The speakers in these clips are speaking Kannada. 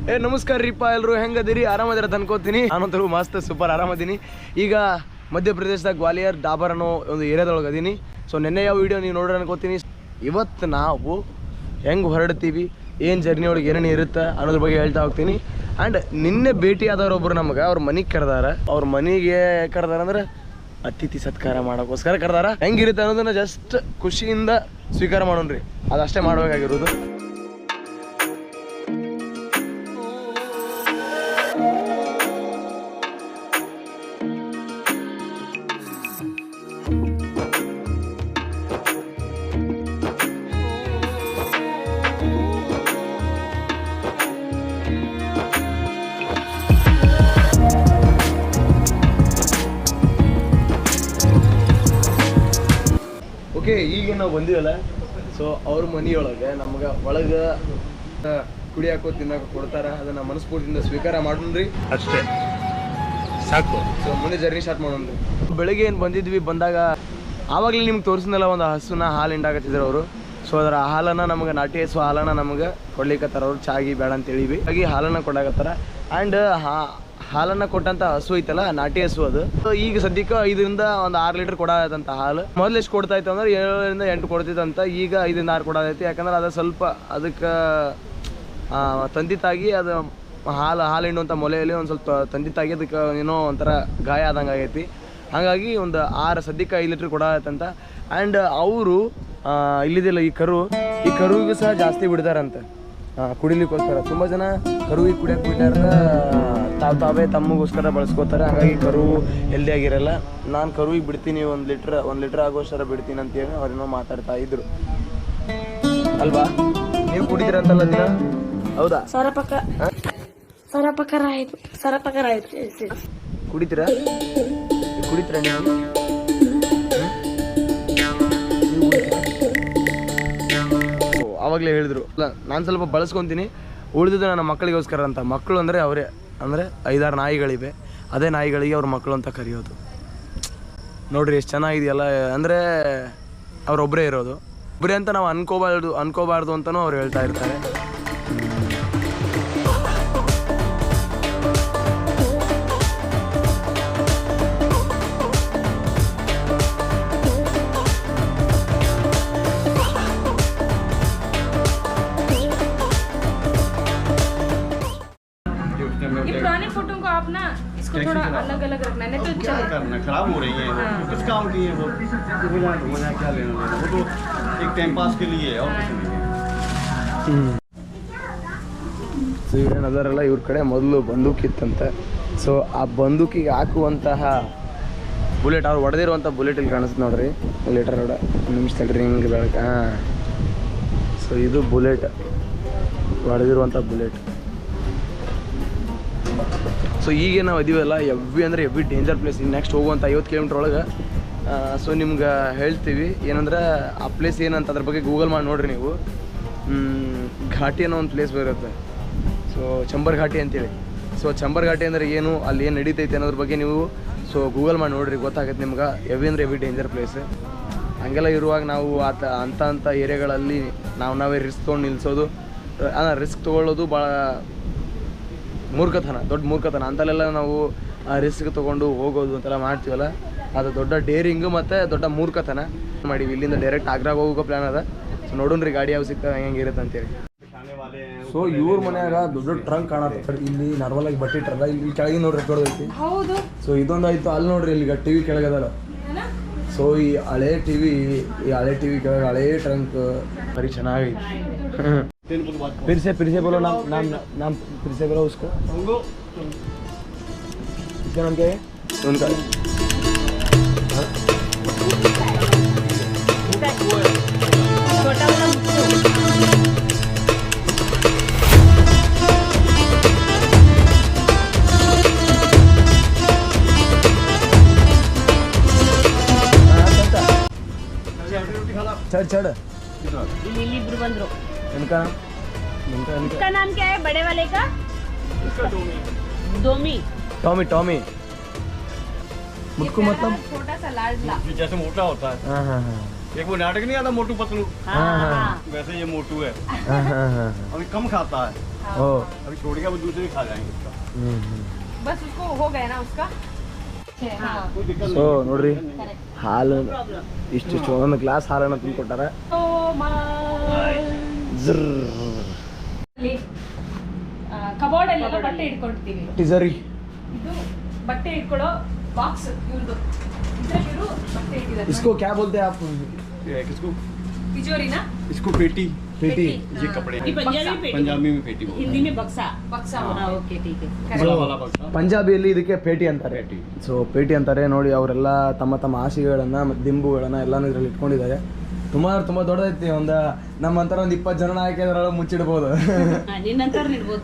ನಮಸ್ಕಾರ ರೀಪಾ, ಎಲ್ಲರೂ ಹೆಂಗದಿರಿ? ಆರಾಮದಿರ ಅನ್ಕೋತೀನಿ. ನಾನಂತರೂ ಮಸ್ತ್ ಸೂಪರ್ ಆರಾಮದೀನಿ. ಈಗ ಮಧ್ಯಪ್ರದೇಶದಾಗ ಗ್ವಾಲಿಯರ್ ಡಾಬರ್ ಅನ್ನೋ ಒಂದು ಏರಿಯಾದೊಳಗೆ ಅದೀನಿ. ಸೊ ನೆನ್ನೆ ಯಾವ ವಿಡಿಯೋ ನೀವು ನೋಡ್ರಿ ಅನ್ಕೋತೀನಿ. ಇವತ್ತು ನಾವು ಹೆಂಗೆ ಹೊರಡ್ತೀವಿ, ಏನು ಜರ್ನಿ ಒಳಗೆ ಏನೇನು ಇರುತ್ತೆ ಅನ್ನೋದ್ರ ಬಗ್ಗೆ ಹೇಳ್ತಾ ಹೋಗ್ತೀನಿ. ಆ್ಯಂಡ್ ನಿನ್ನೆ ಭೇಟಿ ಆದವರೊಬ್ಬರು ನಮ್ಗೆ ಅವ್ರ ಮನೆಗೆ ಕರೆದಾರ. ಅವ್ರ ಮನೆಗೆ ಕರೆದಾರ ಅಂದ್ರೆ ಅತಿಥಿ ಸತ್ಕಾರ ಮಾಡೋಕ್ಕೋಸ್ಕರ ಕರೆದಾರ. ಹೆಂಗಿರುತ್ತೆ ಅನ್ನೋದನ್ನ ಜಸ್ಟ್ ಖುಷಿಯಿಂದ ಸ್ವೀಕಾರ ಮಾಡೋಣ್ರಿ, ಅದಷ್ಟೇ ಮಾಡಬೇಕಾಗಿರೋದು. ಓಕೆ, ಈಗ ನಾವು ಬಂದಿವಲ್ಲ, ಸೊ ಅವ್ರ ಮನೆಯೊಳಗೆ ನಮ್ಗೆ ಒಳಗೆ ಕುಡಿಯಾಕೋ ತಿನ್ನೋಕೆ ಕೊಡ್ತಾರ. ಅದನ್ನ ಮನಸ್ಫೂರ್ತಿಯಿಂದ ಸ್ವೀಕಾರ ಮಾಡೋಣ್ರಿ, ಅಷ್ಟೇ ಸಾಕು. ಸೊ ಮುಂದೆ ಜರ್ನಿ ಸ್ಟಾರ್ಟ್ ಮಾಡೋಣ್ರಿ. ಬೆಳಿಗ್ಗೆ ಏನು ಬಂದಿದ್ವಿ, ಬಂದಾಗ ಆವಾಗಲೇ ನಿಮ್ಗೆ ತೋರಿಸಿದ್ನಲ್ಲ ಒಂದು ಹಸುನ ಹಾಲು ಹಿಂಡಾಕತ್ತಿದ್ರು ಅವರು. ಸೊ ಅದರ ಹಾಲನ್ನು ನಮ್ಗೆ ನಾಟಿ ಹಸು ಹಾಲನ್ನು ನಮ್ಗೆ ಕೊಡ್ಲಿಕ್ಕತ್ತಾರ ಅವ್ರು. ಚಾಗಿ ಬೇಡ ಅಂತ ಹೇಳಿವಿ, ಹಾಗೆ ಹಾಲನ್ನು ಕೊಡಾಕತ್ತಾರ. ಆ್ಯಂಡ್ ಹಾಲನ್ನು ಕೊಟ್ಟಂತ ಹಸು ಐತಲ್ಲ, ನಾಟಿ ಹಸು ಅದು. ಈಗ ಸದ್ಯಕ್ಕೆ 5ರಿಂದ ಒಂದು 6 ಲೀಟರ್ ಕೊಡಾದಂತ ಹಾಲು. ಮೊದಲು ಎಷ್ಟು ಕೊಡ್ತಾ ಇತ್ತು ಅಂದ್ರೆ 7ರಿಂದ 8 ಕೊಡ್ತಿತ್ತಂತ. ಈಗ 5ರಿಂದ 6 ಕೊಡೋದೈತಿ. ಯಾಕಂದ್ರೆ ಅದು ಸ್ವಲ್ಪ ಅದಕ್ಕೆ ತಂದಿತ್ತಾಗಿ ಅದು ಹಾಲು ಹಿಂಡುವಂಥ ಮೊಲೆಯಲ್ಲಿ ಒಂದು ಸ್ವಲ್ಪ ತಂದಿತ್ತಾಗಿ ಅದಕ್ಕೆ ಏನೋ ಒಂಥರ ಗಾಯ ಆದಂಗೆ ಆಗೈತಿ. ಹಾಗಾಗಿ ಒಂದು 6 ಸದ್ಯಕ್ಕೆ 5 ಲೀಟ್ರ್ ಕೊಡಾತಂತ. ಆ್ಯಂಡ್ ಅವರು ಇಲ್ಲಿದಿಲ್ಲ ಈ ಕರುವಿಗೂ ಸಹ ಜಾಸ್ತಿ ಬಿಡ್ತಾರಂತೆ ಕುಡಿಲಿಕ್ಕೋಸ್ಕರ. ತುಂಬ ಜನ ಕರುವಿಗೆ ಕುಡಿಯೋಕೆ ಬಿಟ್ಟಾರ, ತಾವೇ ತಮ್ಮಗೋಸ್ಕರ ಬಳಸ್ಕೋತಾರೆ. ಹಾಗಾಗಿ ಕರು ಹೆಲ್ದಿ ಆಗಿರಲ್ಲ. ನಾನು ಕರುವಿಗೆ ಬಿಡ್ತೀನಿ, 1 ಲೀಟ್ರ್ ಆಗೋಷ್ಟರ ಬಿಡ್ತೀನಿ ಅಂತೇಳಿ ಅವ್ರೇನೋ ಮಾತಾಡ್ತಾ ಇದ್ರು ಅಲ್ವಾ? ನೀವು ಕುಡಿತೀರಂತಲ್ಲ ದಿನ, ಹೌದಾ? ಕುಡಿತೀರಾ ನೀವು? ಆವಾಗಲೇ ಹೇಳಿದ್ರು, ಅಲ್ಲ ನಾನು ಸ್ವಲ್ಪ ಬಳಸ್ಕೊತೀನಿ, ಉಳಿದಿದ್ದು ನನ್ನ ಮಕ್ಕಳಿಗೋಸ್ಕರ ಅಂತ. ಮಕ್ಕಳು ಅಂದರೆ ಅವರೇ, ಅಂದರೆ 5-6 ನಾಯಿಗಳಿವೆ. ಅದೇ ನಾಯಿಗಳಿಗೆ ಅವ್ರ ಮಕ್ಕಳು ಅಂತ ಕರೆಯೋದು. ನೋಡ್ರಿ ಎಷ್ಟು ಚೆನ್ನಾಗಿದೆಯಲ್ಲ. ಅಂದರೆ ಅವರೊಬ್ಬರೇ ಇರೋದು, ಒಬ್ಬರೇ ಅಂತ ನಾವು ಅನ್ಕೋಬಾರ್ದು ಅಂತಲೂ ಅವ್ರು ಹೇಳ್ತಾ ಇರ್ತಾರೆ. ये पुरानी फोटो को आप ना इसको थोड़ा अलग अलग रखना, नहीं तो क्या करना, खराब हो रही है वो। किस काम की है वो? मजाक क्या लेना देना, वो तो एक टाइम पास के लिए है और कुछ नहीं है। ಸೊ ಏನದಾರಲ್ಲ, ಇವ್ರ ಕಡೆ ಮೊದಲು ಬಂದೂಕಿತ್ತಂತೆ. ಸೊ ಆ ಬಂದೂಕಿಗೆ ಹಾಕುವಂತಹ ಬುಲೆಟ್, ಅವ್ರು ಹೊಡೆದಿರುವಂಥ ಬುಲೆಟ್ ಇಲ್ಲಿ ಕಾಣಿಸುತ್ತೆ ನೋಡ್ರಿ. ಲೀಟರ್ ಹೊಡ ನಿಮಿಷ ತಡ್ರಿ, ಹಿಂಗೆ ಬೆಳಕ. ಸೊ ಇದು ಬುಲೆಟ್, ಹೊಡೆದಿರುವಂಥ ಬುಲೆಟ್. ಸೊ ಈಗ ನಾವು ಇದೀವಲ್ಲ, ಎವ್ವಿ ಡೇಂಜರ್ ಪ್ಲೇಸ್. ಇನ್ನು ನೆಕ್ಸ್ಟ್ ಹೋಗುವಂಥ 50 ಕಿಲೋಮೀಟ್ರ್ ಒಳಗೆ. ಸೊ ನಿಮ್ಗೆ ಹೇಳ್ತೀವಿ ಏನಂದ್ರೆ ಆ ಪ್ಲೇಸ್ ಏನಂತ ಅದ್ರ ಬಗ್ಗೆ ಗೂಗಲ್ ಮಾಡಿ ನೋಡಿರಿ ನೀವು. ಘಾಟಿ ಅನ್ನೋ ಒಂದು ಪ್ಲೇಸ್ ಬರುತ್ತೆ, ಸೊ ಚಂಬರ್ ಘಾಟಿ ಅಂತೇಳಿ. ಸೊ ಚಂಬರ್ ಘಾಟಿ ಅಂದರೆ ಏನು, ಅಲ್ಲಿ ಏನು ನಡೀತೈತೆ ಅನ್ನೋದ್ರ ಬಗ್ಗೆ ನೀವು ಸೊ ಗೂಗಲ್ ಮಾಡಿ ನೋಡಿರಿ, ಗೊತ್ತಾಗುತ್ತೆ ನಿಮ್ಗೆ. Heavy danger place. ಹಂಗೆಲ್ಲ ಇರುವಾಗ ನಾವು ಅಂಥ ಏರಿಯಾಗಳಲ್ಲಿ ನಾವೇ ರಿಸ್ಕ್ ತೊಗೊಂಡು ನಿಲ್ಲಿಸೋದು, ರಿಸ್ಕ್ ತೊಗೊಳ್ಳೋದು ಭಾಳ ಮೂರ್ಖತನ, ದೊಡ್ಡ ಮೂರ್ಖತನ. ಅಂತಲ್ಲೆಲ್ಲ ನಾವು ರಿಸ್ಕ್ ತೊಗೊಂಡು ಹೋಗೋದು ಅಂತೆಲ್ಲ ಮಾಡ್ತೀವಲ್ಲ, ಅದು ದೊಡ್ಡ ಡೇರಿಂಗು ಮತ್ತು ದೊಡ್ಡ ಮೂರ್ಖತನ ಮಾಡೀವಿ. ಇಲ್ಲಿಂದ ಡೈರೆಕ್ಟ್ ಆಗ್ರಾಗ ಹೋಗೋ ಪ್ಲ್ಯಾನ್ ಅದ. ಸೊ ನೋಡೋಣ್ರಿ ಗಾಡಿ ಯಾವ ಸಿಗ್ತದೆ, ಹೆಂಗಿರುತ್ತೆ ಅಂತೇಳಿ. ಸೊ ಇವ್ರ ಮನ್ಯಾಗ ದೊಡ್ಡ ಟ್ರಂಕ್ ಕಾಣತ್ತೆ. ಇಲ್ಲಿ ನಾರ್ಮಲ್ ಆಗಿ ಬಟ್ಟೆ ಇಟ್ರಲ್ಲ, ಇಲ್ಲಿ ಕೆಳಗೆ ನೋಡ್ರಿ ರೆಕಾರ್ಡ್. ಸೊ ಇದೊಂದು ಆಯ್ತು. ಅಲ್ಲಿ ನೋಡ್ರಿ, ಇಲ್ಲಿ ಟಿವಿ ಕೆಳಗದಲ್ಲ. ಸೊ ಈ ಹಳೆ ಟಿವಿ ಕೆಳಗೆ ಹಳೆ ಟ್ರಂಕ್ ಬರೀ ಚೆನ್ನಾಗೈತಿ. फिर से बोलो नाम फिर से बोलो उसको. इसका नाम क्या है उनका? चढ़ लिली ब्रुबंद्रो। इनका नाम क्या है बड़े वाले का? टॉमी। मुझको मतलब छोटा सा लाडला, जैसे मोटा होता है। हाँ एक वो नाटक नहीं आता मोटू पतलू, हाँ वैसे ये मोटू है। हाँ अभी कम खाता है, ओ अभी छोड़ेगा वो दूसरे खा जाएंगे उसका। बस उसको हो गया ना उसका। हाँ कोई दिक्कत ಸೊ ನೋಡ್ರಿ ಹಾಲು ಇಷ್ಟಿಷ್ಟು ಒಂದೊಂದು ಗ್ಲಾಸ್ ಹಾಲನ್ನು ತಂದು ಕೊಟ್ಟಾರ. ಕಬೋರ್ಡ್ ಅಲ್ಲೆಲ್ಲ ಬಟ್ಟೆ ಇಟ್ಕೊಳ್ತೀವಿ. ಟಿಸರಿ ಇದು ಬಟ್ಟೆ ಇಟ್ಕೊಳ್ಳೋ ಬಾಕ್ಸ್ ಇವ್ರದ್ದು. ಇದ್ರಲ್ಲಿ ಇವರು ಬಟ್ಟೆ ಇಟ್ಟಿದ್ದಾರೆ. इसको क्या बोलते हैं आप? ये किसको? ತಿಜೋರಿನಾ? इसको पेटी, पेटी. ये कपड़े ये पंजाबी पेटी, पंजाबी में पेटी बोलते हिंदी में बक्सा। ಬಕ್ಸ. हाँ ओके ठीक है। हैं। बड़ा वाला बक्सा ಪಂಜಾಬಿಯಲ್ಲಿ ಇದಕ್ಕೆ ಪೇಟಿ ಅಂತಾರೆ. पेटी। ಸೊ ಪೇಟಿ ಅಂತಾರೆ. ನೋಡಿ ಅವರೆಲ್ಲ ತಮ್ಮ ತಮ್ಮ ಆಸೆಗಳನ್ನ ಮತ್ತು ದಿಂಬುಗಳನ್ನ ಎಲ್ಲಾನು ಇದರಲ್ಲಿ ಇಟ್ಕೊಂಡಿದ್ದಾರೆ. ತುಂಬ ದೊಡ್ಡದೈತಿ. ಒಂದು ನಮ್ಮಂತರ ಒಂದು 20 ಜನ ಹಾಕಿದ್ರೊಳಗೆ ಮುಚ್ಚಿಡ್ಬೋದು. हाँ, ನಿನ್ನಂತರ ನಿಲ್ಬೋದು.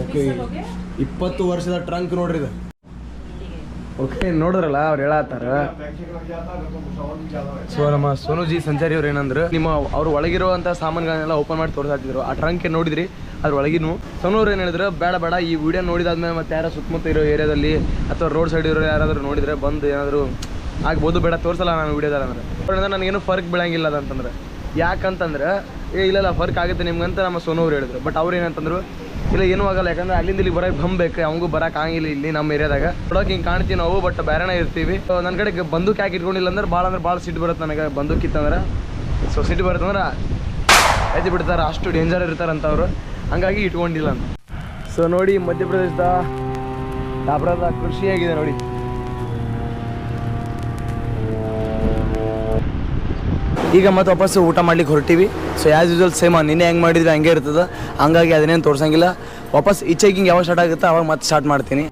ಓಕೆ 20 ವರ್ಷದ ಟ್ರಂಕ್ ನೋಡ್ರಿ ಇದು. ಓಕೆ ನೋಡಿದ್ರಲ್ಲ ಅವ್ರು ಹೇಳತ್ತಾರ. ಸೊ ನಮ್ಮ ಸೋನುಜಿ ಸಂಚಾರಿ ಅವ್ರು ಏನಂದ್ರು, ನಿಮ್ಮ ಅವ್ರು ಒಳಗಿರುವಂಥ ಸಾಮಾನುಗಳನ್ನೆಲ್ಲ ಓಪನ್ ಮಾಡಿ ತೋರಿಸ್ತಿದ್ರು. ಆ ಟ್ರಂಕ್ ಏನು ನೋಡಿದ್ರಿ ಅದ್ರ ಒಳಗಿನೂ. ಸೋನೂರು ಏನು ಹೇಳಿದ್ರು, ಬೇಡ ಈ ವಿಡಿಯೋ ನೋಡಿದಾದ್ಮೇಲೆ ಮತ್ತೆ ಯಾರೋ ಸುತ್ತಮುತ್ತ ಇರೋ ಏರಿಯಾದಲ್ಲಿ ಅಥವಾ ರೋಡ್ ಸೈಡ್ ಇರೋ ಯಾರಾದರೂ ನೋಡಿದ್ರೆ ಬಂದು ಏನಾದರೂ ಆಗ್ಬೋದು, ಬೇಡ ತೋರಿಸಲ್ಲ ನಾನು ವಿಡಿಯೋದಲ್ಲಿ ಅಂದ್ರೆ ನನಗೇನು ಫರ್ಕ್ ಬೀಳಂಗಿಲ್ಲ ಅದಂತಂದ್ರೆ. ಯಾಕಂತಂದ್ರೆ ಇಲ್ಲ ಫರ್ಕ್ ಆಗುತ್ತೆ ನಿಮ್ಗಂತ ನಮ್ಮ ಸೋನೂರು ಹೇಳಿದ್ರು. ಬಟ್ ಅವ್ರು ಏನಂತಂದ್ರು, ಇಲ್ಲ ಏನೂ ಆಗಲ್ಲ, ಯಾಕಂದ್ರೆ ಅಲ್ಲಿಂದ ಇಲ್ಲಿ ಬರೋಕೆ ಬಂಬೇಕು, ಅವಂಗೂ ಬರೋಕೆ ಆಗಿಲ್ಲ ಇಲ್ಲಿ ನಮ್ಮ ಏರಿಯಾದಾಗ. ನೋಡೋಕೆ ಹಿಂಗೆ ಕಾಣ್ತೀವಿ ನಾವು, ಬಟ್ ಬೇರೆನೇ ಇರ್ತೀವಿ. ನನ್ನ ಕಡೆ ಬಂದೂಕ್ ಯಾಕೆ ಇಟ್ಕೊಂಡಿಲ್ಲ ಅಂದ್ರೆ ಭಾಳ ಸಿಟ್ಟು ಬರುತ್ತೆ ನನಗೆ. ಬಂದೂಕ್ ಇತ್ತಂದ್ರೆ ಸೊ ಸಿಟ್ಟು ಬರುತ್ತಂದ್ರೆ ಎದ್ದು ಬಿಡ್ತಾರೆ, ಅಷ್ಟು ಡೇಂಜರ್ ಇರ್ತಾರಂತ ಅವರು. ಹಂಗಾಗಿ ಇಟ್ಕೊಂಡಿಲ್ಲ ಅಂತ. ಸೊ ನೋಡಿ ಮಧ್ಯಪ್ರದೇಶದ ಡಾಬ್ರಾದ ಕೃಷಿಯಾಗಿದೆ ನೋಡಿ. ಈಗ ಮತ್ತೆ ವಾಪಸ್ಸು ಊಟ ಮಾಡ್ಲಿಕ್ಕೆ ಹೊರಟಿವಿ. ಸೊ ಆ್ಯಸ್ ಯೂಸ್ವಲ್ ಸೇಮ್ ನಿನ್ನೆ ಹೆಂಗೆ ಮಾಡಿದ್ರೆ ಹಂಗೆ ಇರ್ತದೆ. ಹಂಗಾಗಿ ಅದನ್ನೇನು ತೋರಿಸಂಗಿಲ್ಲ. ವಾಪಸ್ ಈಚೆಗಿಂಗ್ ಯಾವಾಗ ಸ್ಟಾರ್ಟ್ ಆಗುತ್ತೆ ಅವಾಗ ಮತ್ತೆ ಸ್ಟಾರ್ಟ್ ಮಾಡ್ತೀನಿ.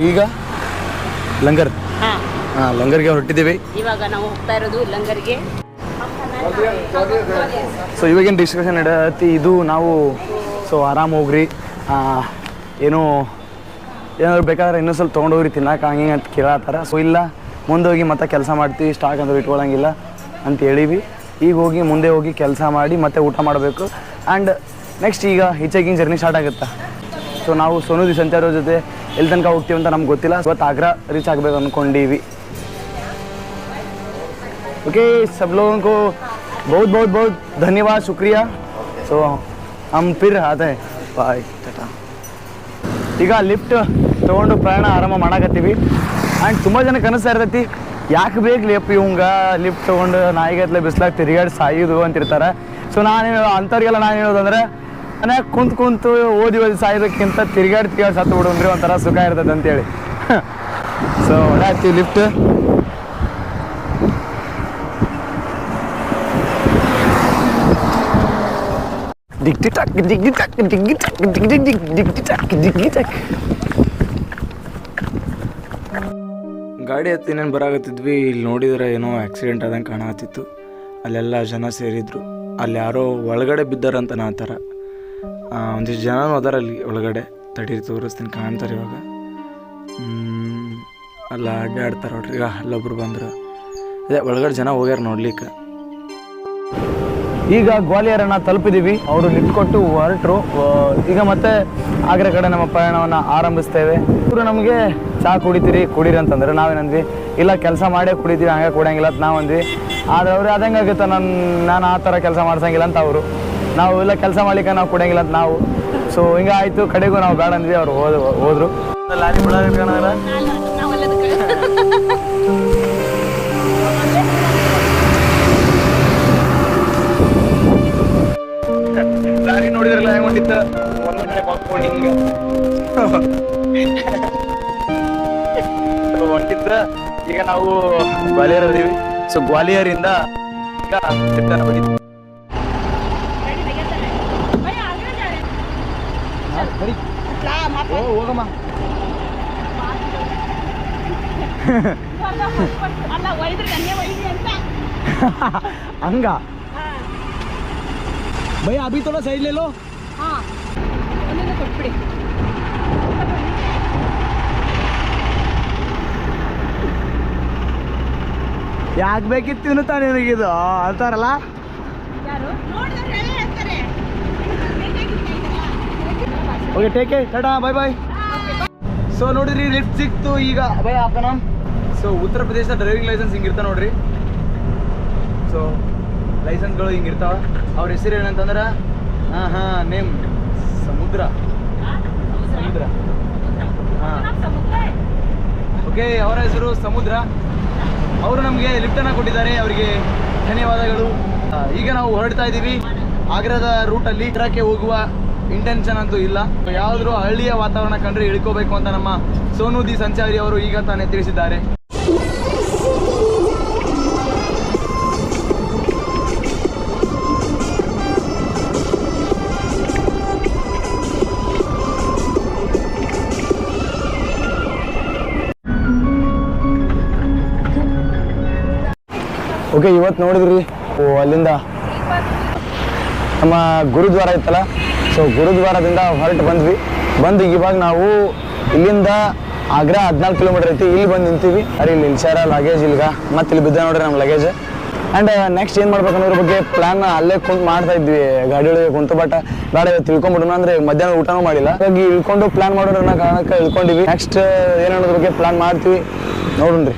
ಈಗ ಲಂಗರ್ ಲಂಗರ್ಗೆ ಹೊರಟಿದ್ದೀವಿ. ಇವಾಗ ನಾವು ಹೋಗ್ತಾ ಇರೋದು ಲಂಗರ್ಗೆ. ಸೊ ಇವಾಗೇನು ಡಿಸ್ಕಷನ್ ನಡೆಯತ್ತಿ ಇದು ನಾವು. ಸೊ ಆರಾಮ್ ಹೋಗ್ರಿ, ಏನಾದ್ರು ಬೇಕಾದ್ರೆ ಇನ್ನೂ ಸ್ವಲ್ಪ ತೊಗೊಂಡೋಗ್ರಿ ತಿನ್ನಕ್ಕೆ ಹಂಗೆ ಅಂತ ಕೇಳತ್ತಾರ. ಸೊ ಇಲ್ಲ ಮುಂದೆ ಹೋಗಿ ಮತ್ತೆ ಕೆಲಸ ಮಾಡ್ತೀವಿ, ಸ್ಟಾಕ್ ಅಂದ್ರೆ ಇಟ್ಕೊಳ್ಳಂಗಿಲ್ಲ ಅಂತ ಹೇಳಿವಿ. ಈಗ ಹೋಗಿ ಮುಂದೆ ಹೋಗಿ ಕೆಲಸ ಮಾಡಿ ಮತ್ತೆ ಊಟ ಮಾಡಬೇಕು. ಆ್ಯಂಡ್ ನೆಕ್ಸ್ಟ್ ಈಗ ಈಚೆಗಿನ ಜರ್ನಿ ಸ್ಟಾರ್ಟ್ ಆಗುತ್ತೆ. ಸೊ ನಾವು ಸೋನುಜಿ ಸಂಚಾರ ಜೊತೆ ಎಲ್ಲಿ ತನಕ ಹೋಗ್ತೀವಿ ಅಂತ ನಮ್ಗೆ ಗೊತ್ತಿಲ್ಲ. ಇವತ್ತು ಆಗ್ರಾ ರೀಚ್ ಆಗಬೇಕು ಅಂದ್ಕೊಂಡೀವಿ. ओके सब लोगों को बहुत धन्यवाद, शुक्रिया. सो हम फिर आते हैं, बाय टाटा. ಈಗ ಲಿಫ್ಟ್ ತೊಗೊಂಡು ಪ್ರಯಾಣ ಆರಂಭ ಮಾಡಕತ್ತೀವಿ. ಆ್ಯಂಡ್ ತುಂಬ ಜನ ಕನಸ್ತಾ ಇರ್ತೈತಿ, ಯಾಕೆ ಬೇಕು ಲೇಪ್ ಇವಂಗ ಲಿಫ್ಟ್ ತೊಗೊಂಡು ನಾಯಿಗತ್ಲೆ ಬಿಸ್ಲಾಗ ತಿರುಗಾಡಿ ಸಾಯೋದು ಅಂತಿರ್ತಾರೆ. ಸೊ ಅಂಥವ್ರಿಗೆಲ್ಲ ನಾನು ಹೇಳೋದಂದ್ರೆ, ಮನ್ಯಾಗ ಕುಂತು ಓದಿ ಸಾಯೋದಕ್ಕಿಂತ ತಿರುಗಾಡಿ ಸತ್ತು ಬಿಡು ಅಂದ್ರೆ ಒಂಥರ ಸುಖ ಇರ್ತದೆ ಅಂತೇಳಿ. ಸೊ ಹೊಡಾಡ್ತೀವಿ ಲಿಫ್ಟ್. ಗಾಡಿ ಹತ್ತಿ ಇನ್ನೇನು ಬರಾಕತ್ತಿದ್ವಿ. ಇಲ್ಲಿ ನೋಡಿದ್ರೆ ಏನೋ ಆಕ್ಸಿಡೆಂಟ್ ಆದಂಗೆ ಕಾಣಕತ್ತಿತ್ತು. ಅಲ್ಲೆಲ್ಲ ಜನ ಸೇರಿದ್ರು. ಅಲ್ಲಿ ಯಾರೋ ಒಳಗಡೆ ಬಿದ್ದಾರಂತ ಆ ಥರ ಒಂದಿಷ್ಟು ಜನನೂ ಅದಾರ ಅಲ್ಲಿ ಒಳಗಡೆ. ತಡೀರಿ ತೋರಿಸ್ತೀನಿ, ಕಾಣ್ತಾರೆ ಇವಾಗ. ಅಲ್ಲ ಅಡ್ಡಾಡ್ತಾರೆ ನೋಡ್ರಿ. ಈಗ ಅಲ್ಲೊಬ್ರು ಬಂದ್ರು, ಅದೇ ಒಳಗಡೆ ಜನ ಹೋಗ್ಯಾರ ನೋಡ್ಲಿಕ್ಕೆ. ಈಗ ಗ್ವಾಲಿಯರನ್ನು ತಲುಪಿದ್ದೀವಿ. ಅವರು ಲಿಫ್ಟ್ ಕೊಟ್ಟು ಹೊರಟರು. ಈಗ ಮತ್ತೆ ಆಗ್ರಾ ಕಡೆ ನಮ್ಮ ಪ್ರಯಾಣವನ್ನು ಆರಂಭಿಸ್ತೇವೆ. ಇವರು ನಮಗೆ ಚಹಾ ಕುಡೀರಿ ಅಂತಂದ್ರೆ ನಾವೇನಂದ್ವಿ, ಇಲ್ಲ ಕೆಲಸ ಮಾಡೇ ಕುಡಿತೀವಿ, ಹಂಗೆ ಕುಡಿಯಂಗಿಲ್ಲ ಅಂತ ನಾವು ಅಂದ್ವಿ. ಆದರೆ ಅವ್ರು ಅದಂಗೆ ಆಗುತ್ತೆ, ನಾನು ಆ ಥರ ಕೆಲಸ ಮಾಡ್ಸಂಗಿಲ್ಲ ಅಂತ ಅವರು. ನಾವು ಇಲ್ಲ ಕೆಲಸ ಮಾಡ್ಲಿಕ್ಕೆ ನಾವು ಕುಡಿಯಂಗಿಲ್ಲ ಅಂತ ನಾವು. ಸೊ ಹಿಂಗೆ ಆಯಿತು. ಕಡೆಗೂ ನಾವು ಬೇಡ ಅಂದ್ವಿ, ಅವ್ರು ಹೋದ್ರು. ಲಾರಿ ಲಾರಿ ನೋಡಿದ್ರಲ್ಲ ಹೆಂಗ್ ಹೊಂಟಿತ್ತ, ಹೊಂಟಿತ್ತ. ಈಗ ನಾವು ಗ್ವಾಲಿಯರ್ ಇದೀವಿ. ಸೊ ಗ್ವಾಲಿಯರಿಂದ ಈಗ ಚಿಟ್ಟನ ಬಡಿದ್ವಿ. ಹೋಗಮ್ಮ. ಹಂಗ भैया अभी थोड़ा साइड ले लो. हाँ ಕೊಟ್ಬಿಡಿ. ಯಾಕೆ ಬೇಕಿತ್ತು ಇನ್ನು ತಾನೇ ನಿನಗಿದು ಅಂತಾರಲ್ಲ. ಓಕೆ ಟೇಕ್ ಕೇರ್, ಟಾಟಾ, ಬಾಯ್ ಬಾಯ್. ಸೊ ನೋಡಿದ್ರಿ ಲಿಫ್ಟ್ ಸಿಕ್ತು ಈಗ ಭಯ ಹಾಕೋಣ. ಸೊ ಉತ್ತರ ಪ್ರದೇಶದ ಡ್ರೈವಿಂಗ್ ಲೈಸೆನ್ಸ್ ಹಿಂಗಿರ್ತಾವ ನೋಡ್ರಿ. ಸೊ ಲೈಸೆನ್ಸ್ಗಳು ಹಿಂಗಿರ್ತಾವ. ಅವ್ರ ಹೆಸರು ಏನಂತಂದ್ರೆ ನೇಮ್ ಸಮುದ್ರ. ಓಕೆ, ಅವರ ಹೆಸರು ಸಮುದ್ರ. ಅವರು ನಮಗೆ ಲಿಫ್ಟನ್ನು ಕೊಟ್ಟಿದ್ದಾರೆ, ಅವರಿಗೆ ಧನ್ಯವಾದಗಳು. ಈಗ ನಾವು ಹೊರಡ್ತಾ ಇದ್ದೀವಿ ಆಗ್ರಾದ ರೂಟಲ್ಲಿ. ಟ್ರಕ್ಕೆ ಹೋಗುವ ಇಂಟೆನ್ಷನ್ ಅಂತೂ ಇಲ್ಲ. ಯಾವುದಾದ್ರೂ ಹಳ್ಳಿಯ ವಾತಾವರಣ ಕಂಡ್ರೆ ಇಳ್ಕೋಬೇಕು ಅಂತ ನಮ್ಮ ಸೋನು ದಿ ಸಂಚಾರಿ ಅವರು ಈಗ ತಾನೇ ತಿಳಿಸಿದ್ದಾರೆ. ಓಕೆ, ಇವತ್ತು ನೋಡಿದ್ರಿ ಅಲ್ಲಿಂದ ನಮ್ಮ ಗುರುದ್ವಾರ ಇತ್ತಲ್ಲ. ಸೊ ಗುರುದ್ವಾರದಿಂದ ಹೊರಟು ಬಂದು ಇವಾಗ ನಾವು ಇಲ್ಲಿಂದ ಆಗ್ರಾ 14 ಕಿಲೋಮೀಟರ್ ಐತಿ. ಇಲ್ಲಿ ಬಂದು ನಿಂತೀವಿ. ಅರೆ ಇಲ್ಲಿ ನಿಲ್ಸ್ಯಾರ ಲಗೇಜ್ ಇಲ್ಗ, ಮತ್ತೆ ಇಲ್ಲಿ ಬಿದ್ದ ನೋಡ್ರಿ ನಮ್ಮ ಲಗೇಜ್. ಆ್ಯಂಡ್ ನೆಕ್ಸ್ಟ್ ಏನು ಮಾಡ್ಬೇಕು ಅನ್ನೋದ್ರ ಬಗ್ಗೆ ಪ್ಲ್ಯಾನ್ ಅಲ್ಲೇ ಕುಂತು ಮಾಡ್ತಾ ಇದ್ವಿ ಗಾಡಿ ಒಳಗೆ ಕುಂತು. ಬಟ್ ಬೇಡ ತಿಳ್ಕೊಂಬಿಡೋಣ ಅಂದರೆ ಮಧ್ಯಾಹ್ನ ಊಟನೂ ಮಾಡಿಲ್ಲ. ಹಾಗಾಗಿ ಇಳ್ಕೊಂಡು ಪ್ಲ್ಯಾನ್ ಮಾಡೋಣ ಕಾರಣಕ್ಕೆ ಇಳ್ಕೊಂಡಿವಿ. ನೆಕ್ಸ್ಟ್ ಏನನ್ನೋದ್ರ ಬಗ್ಗೆ ಪ್ಲ್ಯಾನ್ ಮಾಡ್ತೀವಿ, ನೋಡೋಣ್ರಿ.